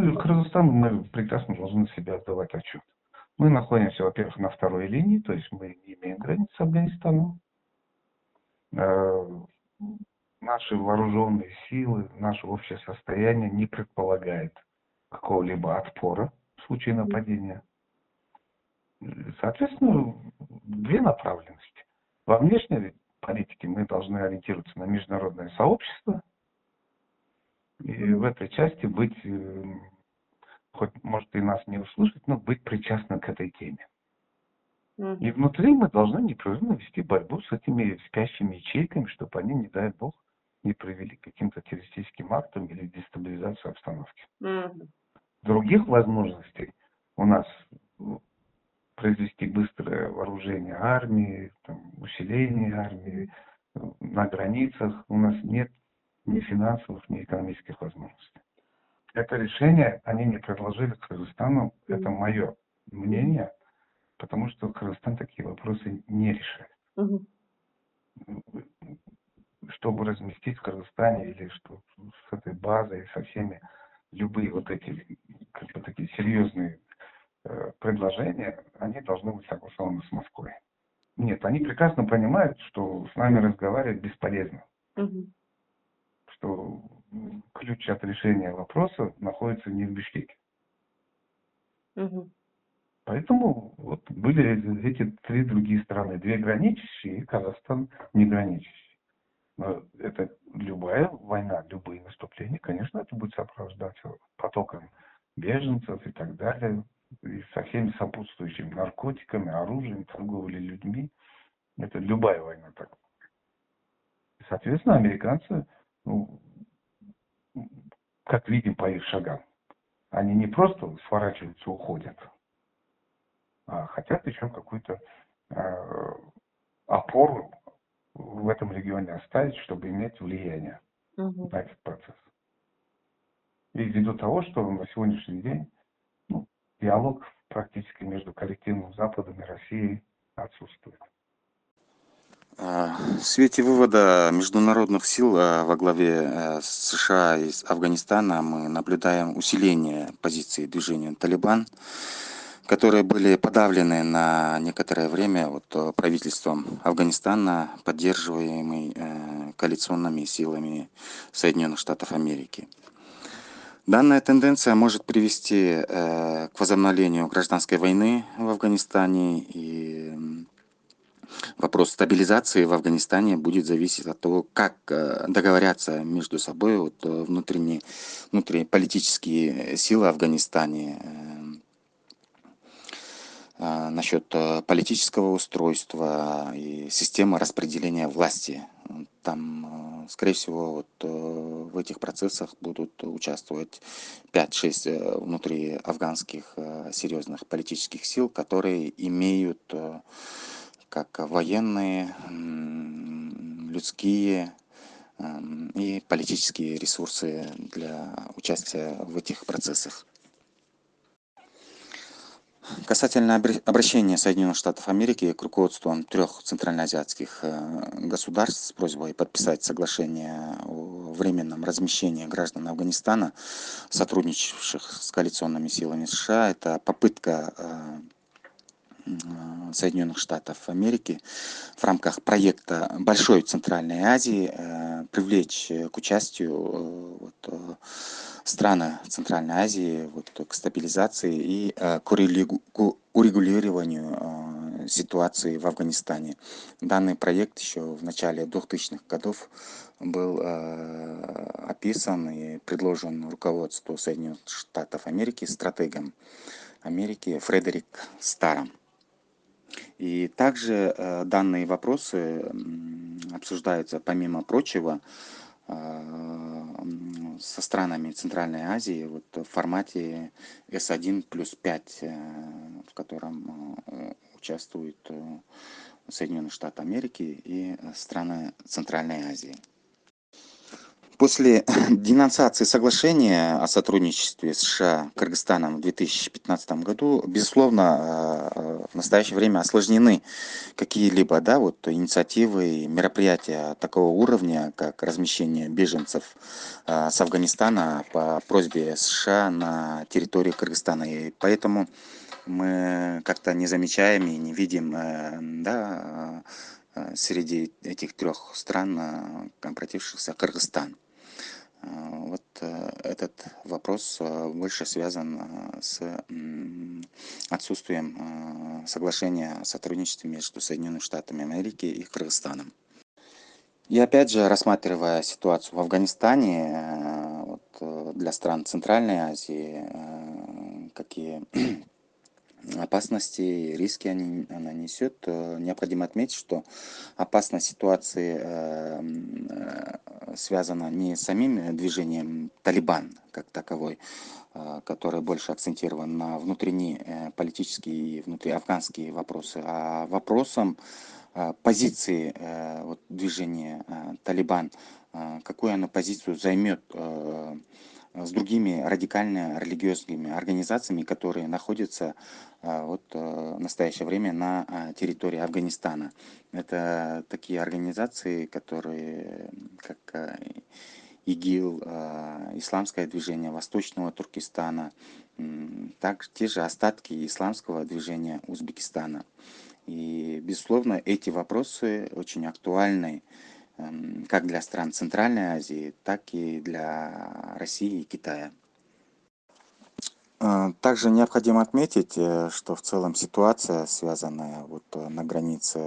и Кыргызстан, мы прекрасно должны себе отдавать отчет. Мы находимся, во-первых, на второй линии, то есть мы не имеем границ с Афганистаном. Наши вооруженные силы, наше общее состояние не предполагает какого-либо отпора в случае нападения. Соответственно, две направленности. Во внешней политике мы должны ориентироваться на международное сообщество и в этой части быть, хоть может и нас не услышать, но быть причастным к этой теме. И внутри мы должны непрерывно вести борьбу с этими спящими ячейками, чтобы они, не дай бог, не привели к каким-то террористическим актам или дестабилизации обстановки. Других возможностей у нас произвести быстрое вооружение армии, там, усиление армии на границах у нас нет ни финансовых, ни экономических возможностей. Это решение они не предложили Кыргызстану, это мое мнение, потому что Кыргызстан такие вопросы не решает. Чтобы разместить в Кыргызстане или что с этой базой, со всеми любые вот эти как бы такие серьезные предложения, они должны быть согласованы с Москвой. Нет, они прекрасно понимают, что с нами разговаривать бесполезно. Что ключ от решения вопроса находится не в Бишкеке. Поэтому вот были эти три другие страны. Две граничащие и Казахстан не граничащий. Но это любая война, любые наступления, конечно, это будет сопровождаться потоком беженцев и так далее. И со всеми сопутствующими наркотиками, оружием, торговлей людьми. Это любая война так. И, соответственно, американцы, ну, как видим по их шагам, они не просто сворачиваются, уходят, а хотят еще какую-то опору в этом регионе оставить, чтобы иметь влияние на этот процесс. И ввиду того, что на сегодняшний день диалог практически между коллективным Западом и Россией отсутствует. В свете вывода международных сил во главе США из Афганистана мы наблюдаем усиление позиции движения «Талибан», которые были подавлены на некоторое время правительством Афганистана, поддерживаемый коалиционными силами Соединенных Штатов Америки. Данная тенденция может привести к возобновлению гражданской войны в Афганистане, и вопрос стабилизации в Афганистане будет зависеть от того, как договорятся между собой внутриполитические силы в Афганистане насчет политического устройства и системы распределения власти. Там, скорее всего, в этих процессах будут участвовать 5-6 внутриафганских серьезных политических сил, которые имеют как военные, людские и политические ресурсы для участия в этих процессах. Касательно обращения Соединенных Штатов Америки к руководствам 3 центральноазиатских государств с просьбой подписать соглашение о временном размещении граждан Афганистана, сотрудничавших с коалиционными силами США, это попытка Соединенных Штатов Америки в рамках проекта Большой Центральной Азии привлечь к участию страны Центральной Азии к стабилизации и к урегулированию ситуации в Афганистане. Данный проект еще в начале 2000-х годов был описан и предложен руководству Соединенных Штатов Америки стратегом Америки Фредерик Старом. И также данные вопросы обсуждаются, помимо прочего, со странами Центральной Азии в формате S1+5, в котором участвуют Соединенные Штаты Америки и страны Центральной Азии. После денонсации соглашения о сотрудничестве США с Кыргызстаном в 2015 году, безусловно, в настоящее время осложнены какие-либо, да, вот инициативы и мероприятия такого уровня, как размещение беженцев с Афганистана по просьбе США на территории Кыргызстана. И поэтому мы как-то не замечаем и не видим, да, среди этих трех стран, обратившихся Кыргызстан. Вот этот вопрос больше связан с отсутствием соглашения о сотрудничестве между Соединенными Штатами Америки и Кыргызстаном. И опять же, рассматривая ситуацию в Афганистане, вот, для стран Центральной Азии, какие опасности и риски она несет, необходимо отметить, что опасность ситуации связана не с самим движением Талибан как таковой, который больше акцентирован на внутренние политические и внутриафганские вопросы, а вопросом позиции вот, движения Талибан, какую оно позицию займет с другими радикально-религиозными организациями, которые находятся вот, в настоящее время на территории Афганистана. Это такие организации, которые, как ИГИЛ, Исламское движение Восточного Туркестана, также те же остатки исламского движения Узбекистана. И, безусловно, эти вопросы очень актуальны как для стран Центральной Азии, так и для России и Китая. Также необходимо отметить, что в целом ситуация, связанная вот на границе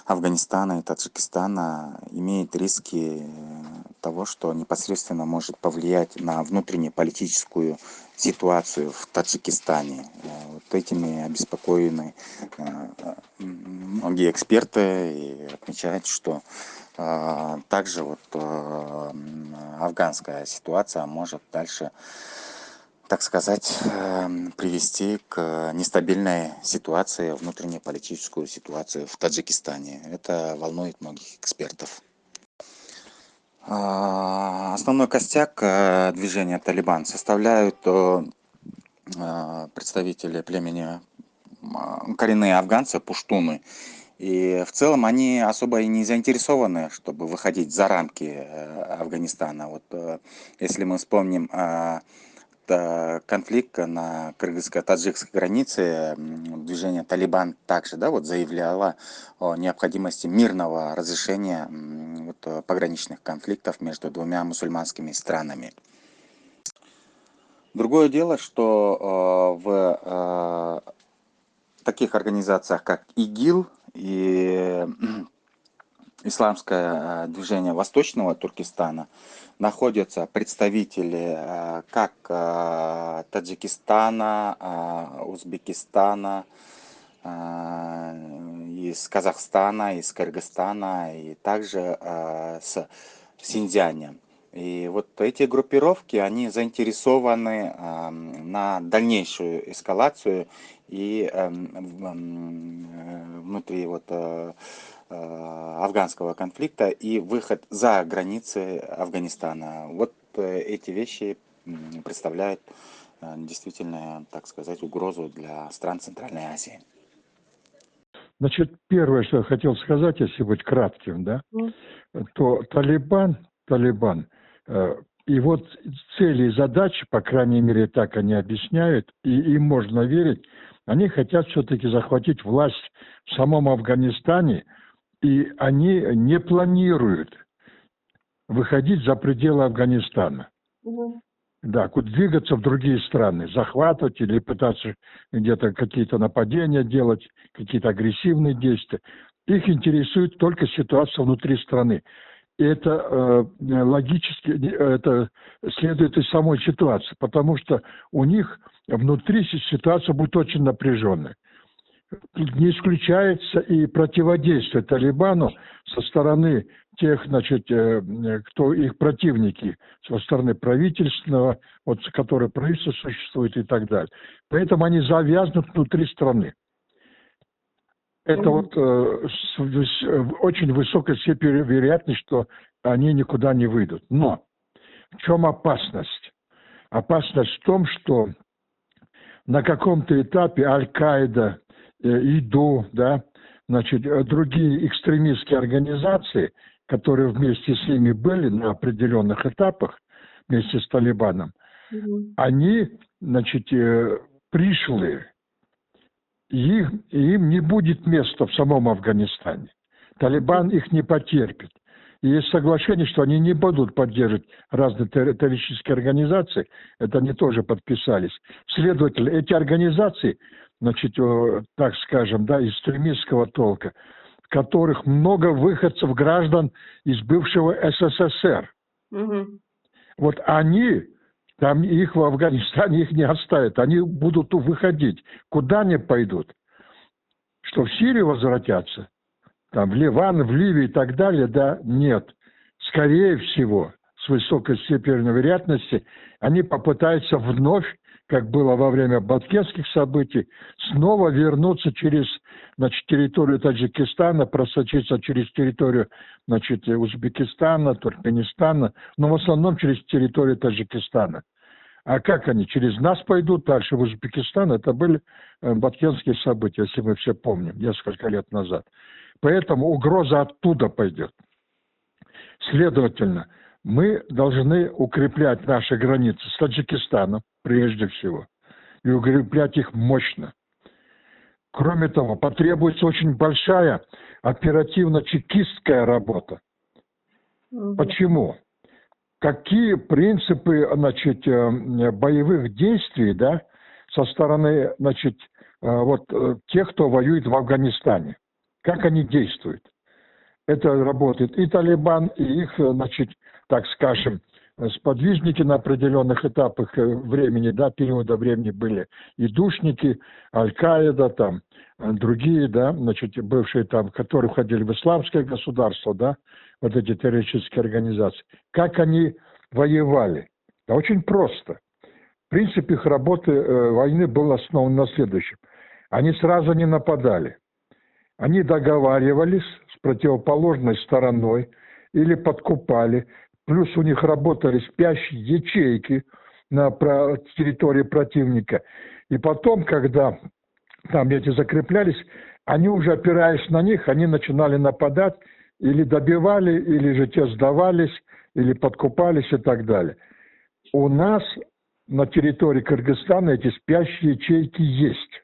Афганистана и Таджикистана, имеет риски того, что непосредственно может повлиять на внутреннеполитическую ситуацию в Таджикистане. Вот этими обеспокоены многие эксперты и отмечают, что также вот афганская ситуация может дальше, так сказать, привести к нестабильной ситуации, внутреннеполитическую ситуацию в Таджикистане. Это волнует многих экспертов. Основной костяк движения Талибан составляют представители племени коренные афганцы, пуштуны. И в целом они особо и не заинтересованы, чтобы выходить за рамки Афганистана. Вот если мы вспомним конфликт на кыргызско-таджикской границе, движение Талибан также, да, вот заявляло о необходимости мирного разрешения вот, пограничных конфликтов между двумя мусульманскими странами. Другое дело, что в таких организациях, как ИГИЛ и Исламское движение Восточного Туркестана, находятся представители как Таджикистана, Узбекистана, из Казахстана, из Кыргызстана и также с Синьцзяня. И вот эти группировки, они заинтересованы на дальнейшую эскалацию и внутри вот афганского конфликта и выход за границы Афганистана. Вот эти вещи представляют действительно, так сказать, угрозу для стран Центральной Азии. Значит, первое, что я хотел сказать, если быть кратким, да, то Талибан, и вот цели и задачи, по крайней мере, так они объясняют, и им можно верить, они хотят все-таки захватить власть в самом Афганистане, и они не планируют выходить за пределы Афганистана. Да, куда двигаться в другие страны, захватывать или пытаться где-то какие-то нападения делать, какие-то агрессивные действия. Их интересует только ситуация внутри страны. И это логически, это следует из самой ситуации, потому что у них внутри ситуация будет очень напряженная. Не исключается и противодействие Талибану со стороны тех, значит, кто их противники, со стороны правительственного, вот, которое правительство существует и так далее. Поэтому они завязнут внутри страны. Это вот очень высокая степень вероятность, что они никуда не выйдут. Но в чем опасность? Опасность в том, что на каком-то этапе Аль-Каида, ИДУ, да, значит, другие экстремистские организации, которые вместе с ними были на определенных этапах, вместе с Талибаном, они, значит, пришлые. Им не будет места в самом Афганистане. Талибан их не потерпит. И есть соглашение, что они не будут поддерживать разные террористические организации. Это они тоже подписались. Следовательно, эти организации, значит, так скажем, да, экстремистского толка, в которых много выходцев граждан из бывшего СССР. Вот они, там их в Афганистане их не оставят, они будут выходить. Куда они пойдут? Что в Сирию возвратятся? Там в Ливан, в Ливию и так далее? Да, нет. Скорее всего, с высокой степенью вероятности, они попытаются вновь, как было во время балканских событий, снова вернуться через, значит, территорию Таджикистана, просочиться через территорию, значит, Узбекистана, Туркменистана, но в основном через территорию Таджикистана. А как они? Через нас пойдут дальше в Узбекистан? Это были балканские события, если мы все помним, несколько лет назад. Поэтому угроза оттуда пойдет. Следовательно, мы должны укреплять наши границы с Таджикистаном, прежде всего, и укреплять их мощно. Кроме того, потребуется очень большая оперативно-чекистская работа. Почему? Какие принципы, значит, боевых действий, да, со стороны, значит, вот тех, кто воюет в Афганистане? Как они действуют? Это работает и Талибан, и их, значит, так скажем, сподвижники на определенных этапах времени, да, периода времени были и душники, Аль-Каида, там, другие, да, значит, бывшие там, которые входили в исламское государство, да, вот эти террористические организации. Как они воевали? Да очень просто. Принцип их работы войны был основан на следующем. Они сразу не нападали. Они договаривались с противоположной стороной или подкупали. Плюс у них работали спящие ячейки на территории противника. И потом, когда там эти закреплялись, они уже, опираясь на них, они начинали нападать, или добивали, или же те сдавались, или подкупались и так далее. У нас на территории Кыргызстана эти спящие ячейки есть.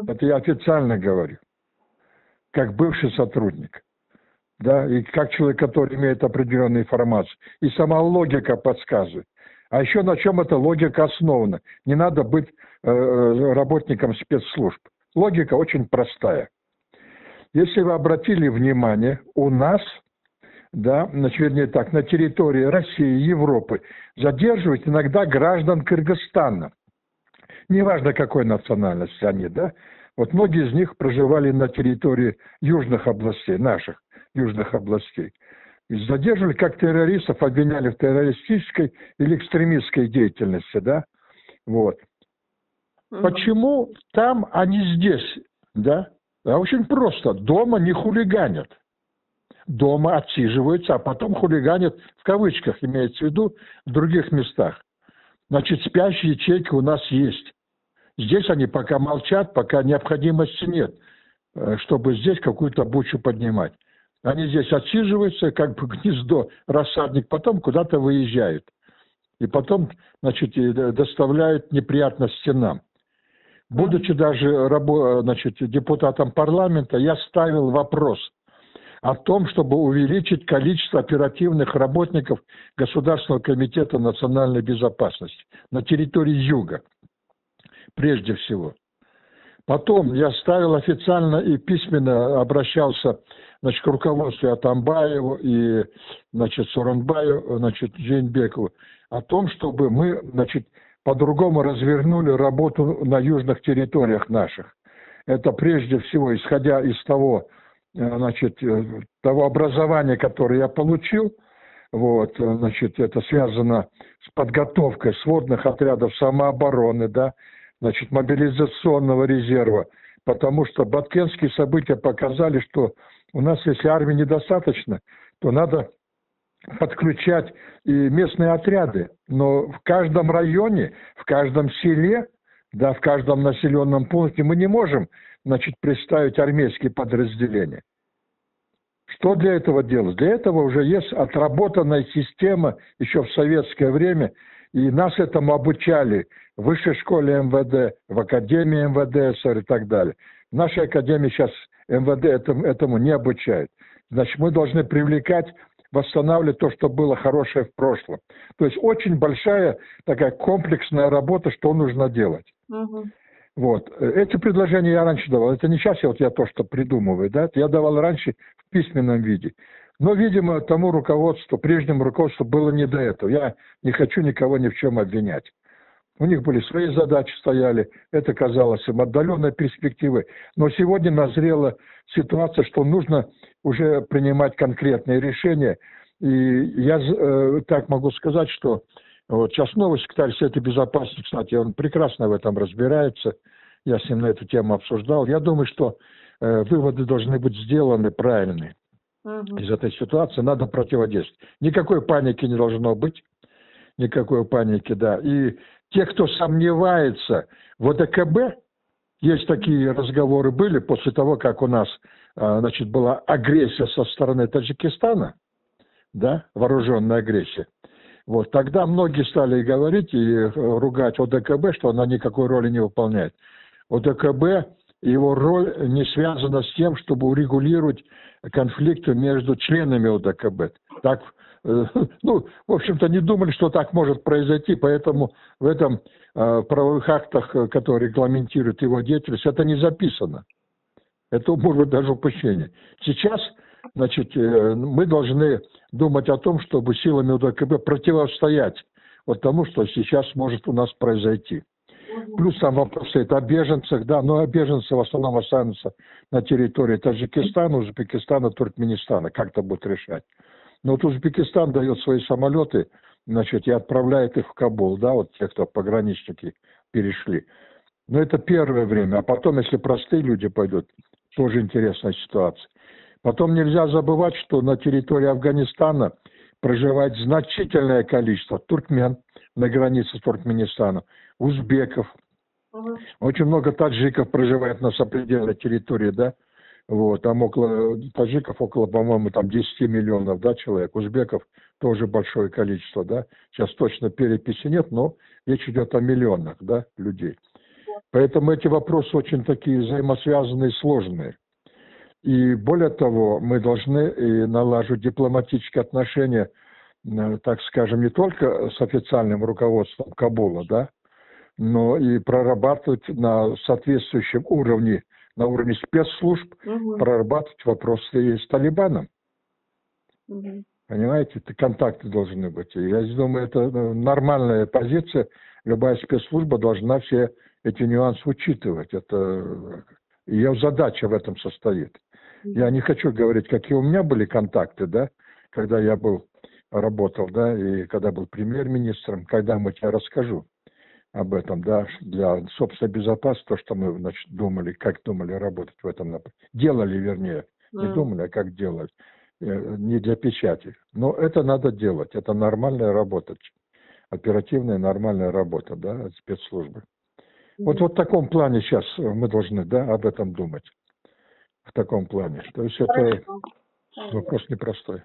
Это я официально говорю. Как бывший сотрудник. Да, и как человек, который имеет определенную информацию. И сама логика подсказывает. А еще на чем эта логика основана? Не надо быть работником спецслужб. Логика очень простая. Если вы обратили внимание, у нас, да, вернее так, на территории России, Европы задерживают иногда граждан Кыргызстана. Неважно, какой национальности они, да. Вот многие из них проживали на территории южных областей, наших южных областей. И задерживали как террористов, обвиняли в террористической или экстремистской деятельности, да. Вот. Почему там, а не здесь, да? А очень просто. Дома не хулиганят. Дома отсиживаются, а потом хулиганят, в кавычках имеется в виду, в других местах. Значит, спящие ячейки у нас есть. Здесь они пока молчат, пока необходимости нет, чтобы здесь какую-то бучу поднимать. Они здесь отсиживаются, как бы гнездо, рассадник, потом куда-то выезжают. И потом, значит, доставляют неприятности нам. Будучи даже, значит, депутатом парламента, я ставил вопрос о том, чтобы увеличить количество оперативных работников Государственного комитета национальной безопасности на территории Юга, прежде всего. Потом я ставил официально и письменно обращался, значит, к руководству Атамбаеву и, значит, Сооронбаю, значит, Жээнбекову о том, чтобы мы, значит, по-другому развернули работу на южных территориях наших. Это прежде всего, исходя из того, значит, того образования, которое я получил, вот, значит, это связано с подготовкой сводных отрядов самообороны, да, значит, мобилизационного резерва, потому что баткенские события показали, что у нас, если армии недостаточно, то надо подключать и местные отряды. Но в каждом районе, в каждом селе, да, в каждом населенном пункте мы не можем, значит, представить армейские подразделения. Что для этого делать? Для этого уже есть отработанная система еще в советское время, и нас этому обучали в высшей школе МВД, в академии МВД СССР и так далее. В нашей академии сейчас МВД этому не обучают. Значит, мы должны привлекать, восстанавливать то, что было хорошее в прошлом. То есть очень большая такая комплексная работа, что нужно делать. Вот. Эти предложения я раньше давал. Это не сейчас я то, что придумываю. Да? Это я давал раньше в письменном виде. Но, видимо, тому руководству, прежнему руководству было не до этого. Я не хочу никого ни в чем обвинять. У них были свои задачи, стояли. Это казалось им отдаленной перспективой. Но сегодня назрела ситуация, что нужно уже принимать конкретные решения. И я так могу сказать, что вот сейчас новый секретарь Совета Безопасности, кстати, он прекрасно в этом разбирается. Я с ним на эту тему обсуждал. Я думаю, что выводы должны быть сделаны правильные. Из этой ситуации надо противодействовать. Никакой паники не должно быть. Никакой паники, да. И те, кто сомневается в ОДКБ, есть такие разговоры были после того, как у нас, значит, была агрессия со стороны Таджикистана, да, вооруженная агрессия. Вот, тогда многие стали говорить и ругать ОДКБ, что она никакой роли не выполняет. ОДКБ, его роль не связана с тем, чтобы урегулировать конфликты между членами ОДКБ. Так, ну, в общем-то, не думали, что так может произойти, поэтому в этом правовых актах, которые регламентируют его деятельность, это не записано. Это может быть даже упущение. Сейчас, значит, мы должны думать о том, чтобы силами ОДКБ противостоять вот тому, что сейчас может у нас произойти. Плюс там вопрос стоит о беженцах, да, но беженцы в основном останутся на территории Таджикистана, Узбекистана, Туркменистана. Как это будет решать? Но вот Узбекистан дает свои самолеты, значит, и отправляет их в Кабул, да, вот те, кто пограничники перешли. Но это первое время, а потом, если простые люди пойдут, тоже интересная ситуация. Потом нельзя забывать, что на территории Афганистана проживает значительное количество туркмен на границе с Туркменистаном, узбеков. Очень много таджиков проживает на сопредельной территории, да. Вот, там около таджиков, по-моему, там 10 миллионов, да, человек. Узбеков тоже большое количество, да. Сейчас точно переписи нет, но речь идет о миллионах, да, людей. Поэтому эти вопросы очень такие взаимосвязанные, сложные. И более того, мы должны налаживать дипломатические отношения, так скажем, не только с официальным руководством Кабула, да, но и прорабатывать на соответствующем уровне, на уровне спецслужб, прорабатывать вопросы с Талибаном. Понимаете, контакты должны быть. Я думаю, это нормальная позиция. Любая спецслужба должна все эти нюансы учитывать. Это ее задача в этом состоит. Я не хочу говорить, какие у меня были контакты, да, когда я работал, да, и когда был премьер-министром, когда-нибудь я расскажу об этом, да, для собственной безопасности, то, что мы, значит, думали, как думали работать в этом направлении. Делали, вернее, не думали, а как делать, не для печати. Но это надо делать, это нормальная работа, оперативная нормальная работа, да, спецслужбы. Вот в таком плане сейчас мы должны, да, об этом думать. В таком плане. То есть это вопрос непростой.